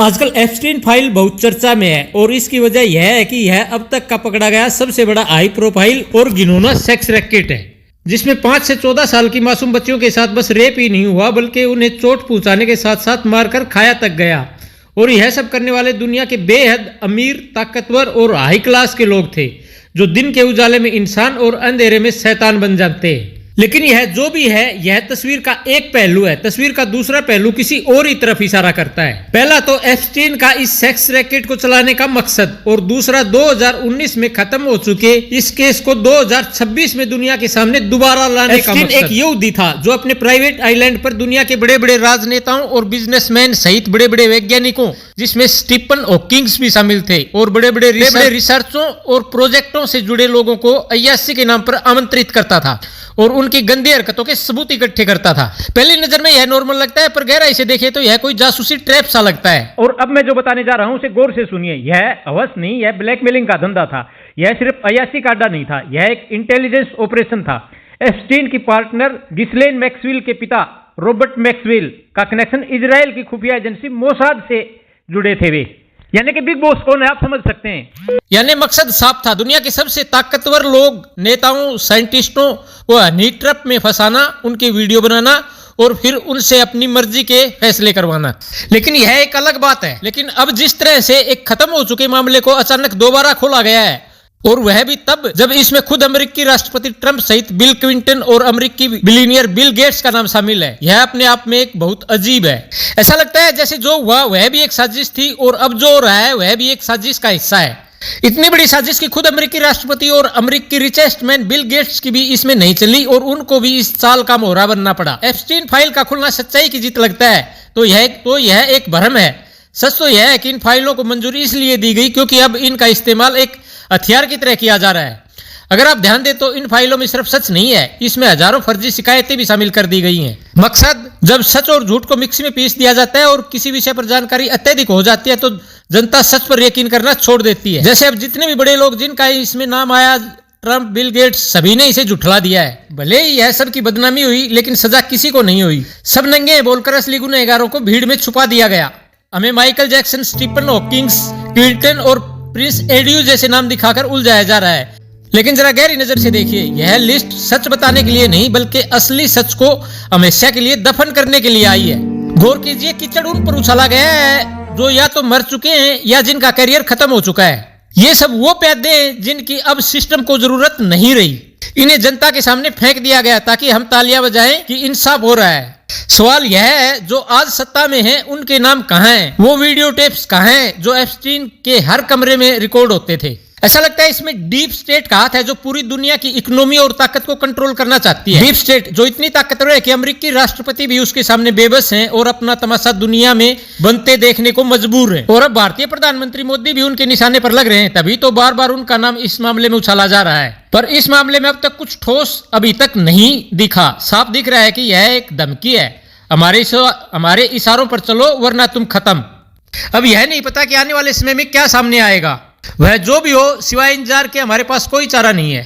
आजकल Epstein file बहुत चर्चा में है और इसकी वजह यह है कि यह अब तक का पकड़ा गया सबसे बड़ा हाई प्रोफाइल और घिनौना सेक्स रैकेट है, जिसमें 5 से 14 साल की मासूम बच्चियों के साथ बस रेप ही नहीं हुआ बल्कि उन्हें चोट पहुंचाने के साथ साथ मारकर खाया तक गया। और यह सब करने वाले दुनिया के बेहद अमीर, ताकतवर और हाई क्लास के लोग थे, जो दिन के उजाले में इंसान और अंधेरे में शैतान बन जाते हैं। लेकिन यह जो भी है, यह तस्वीर का एक पहलू है। तस्वीर का दूसरा पहलू किसी और ही तरफ इशारा करता है। पहला तो एप्स्टीन का इस सेक्स रैकेट को चलाने का मकसद, और दूसरा 2019 में खत्म हो चुके इस केस को 2026 में दुनिया के सामने दोबारा लाने का मकसद। एक यहूदी था जो अपने प्राइवेट आइलैंड पर दुनिया के बड़े बड़े राजनेताओं और बिजनेसमैन सहित बड़े बड़े वैज्ञानिकों, जिसमें स्टीफन हॉकिंग्स भी शामिल थे, और बड़े बड़े रिसर्चों और प्रोजेक्टों से जुड़े लोगों को अय्याशी के नाम पर आमंत्रित करता था और उनकी गंदी हरकतों के सबूत इकट्ठे करता था। पहली नजर में यह नॉर्मल लगता है, पर गहराई से देखें तो यह कोई जासूसी ट्रैप सा लगता है। और अब मैं जो बताने जा रहा हूं उसे गौर से सुनिए। यह हवस नहीं, यह ब्लैकमेलिंग का धंधा था। यह सिर्फ अय्याशी का अड्डा नहीं था, यह एक इंटेलिजेंस ऑपरेशन था। एप्स्टीन की पार्टनर गिस्लेन मैक्सवेल के पिता रॉबर्ट मैक्सवेल का कनेक्शन इजराइल की खुफिया एजेंसी मोसाद से जुड़े थे। वे यानी कि बिग बॉस कौन है आप समझ सकते हैं। यानी मकसद साफ था, दुनिया के सबसे ताकतवर लोग, नेताओं, साइंटिस्टों को हनी ट्रैप में फंसाना, उनकी वीडियो बनाना और फिर उनसे अपनी मर्जी के फैसले करवाना। लेकिन यह एक अलग बात है। लेकिन अब जिस तरह से एक खत्म हो चुके मामले को अचानक दोबारा खोला गया है, और वह भी तब जब इसमें खुद अमेरिकी राष्ट्रपति ट्रंप सहित बिल क्लिंटन और अमेरिकी बिलियनियर बिल गेट्स का नाम शामिल है, यह अपने आप में एक बहुत अजीब है। ऐसा लगता है जैसे जो हुआ वह भी एक साजिश थी और अब जो हो रहा है वह भी एक साजिश का हिस्सा है। इतनी बड़ी साजिश की खुद अमेरिकी राष्ट्रपति और अमेरिकी रिचेस्ट मैन बिल गेट्स की भी इसमें नहीं चली और उनको भी इस चाल का मोहरा बनना पड़ा। एप्स्टीन फाइल का खुलना सच्चाई की जीत लगता है तो यह एक भ्रम है। सच तो यह है कि इन फाइलों को मंजूरी इसलिए दी गई क्योंकि अब इनका इस्तेमाल एक हथियार की तरह किया जा रहा है। अगर आप ध्यान दें तो इन फाइलों में सिर्फ सच नहीं है, इसमें हजारों फर्जी शिकायतें भी शामिल कर दी गई हैं। मकसद, जब सच और झूठ को मिक्सी में पीस दिया जाता है और किसी विषय पर जानकारी अत्यधिक हो जाती है तो जनता सच पर यकीन करना छोड़ देती है। जैसे अब जितने भी बड़े लोग जिनका इसमें नाम आया, ट्रंप, बिल गेट्स, सभी ने इसे झुठला दिया है। भले ही यह सब की बदनामी हुई लेकिन सजा किसी को नहीं हुई। सब नंगे बोलकर असली गुनहगारों को भीड़ में छुपा दिया गया। हमें Michael Jackson, Stephen Hawkings, Clinton और प्रिंस एड्यू जैसे नाम दिखाकर उलझाया जा रहा है। लेकिन जरा गहरी नजर से देखिए, यह लिस्ट सच बताने के लिए नहीं बल्कि असली सच को हमेशा के लिए दफन करने के लिए आई है। गौर कीजिए, कीचड़ उन पर उछाला गया है जो या तो मर चुके हैं या जिनका करियर खत्म हो चुका है। ये सब वो प्यादे हैं जिनकी अब सिस्टम को जरूरत नहीं रही। इन्हें जनता के सामने फेंक दिया गया ताकि हम तालियां बजाएं कि इंसाफ हो रहा है। सवाल यह है, जो आज सत्ता में हैं उनके नाम कहां हैं? वो वीडियो टेप्स कहां हैं जो एप्स्टीन के हर कमरे में रिकॉर्ड होते थे? ऐसा लगता है इसमें डीप स्टेट का हाथ है जो पूरी दुनिया की इकोनॉमी और ताकत को कंट्रोल करना चाहती है। डीप स्टेट जो इतनी ताकतवर है कि अमेरिकी राष्ट्रपति भी उसके सामने बेबस हैं और अपना तमाशा दुनिया में बनते देखने को मजबूर हैं। और अब भारतीय प्रधानमंत्री मोदी भी उनके निशाने पर लग रहे हैं, तभी तो बार बार उनका नाम इस मामले में उछाला जा रहा है। पर इस मामले में अब तक कुछ ठोस अभी तक नहीं दिखा। साफ दिख रहा है कि यह एक धमकी है, हमारे इशारों पर चलो वरना तुम खत्म। अब यह नहीं पता कि आने वाले समय में क्या सामने आएगा। वह जो भी हो, सिवाय इंतजार के हमारे पास कोई चारा नहीं है।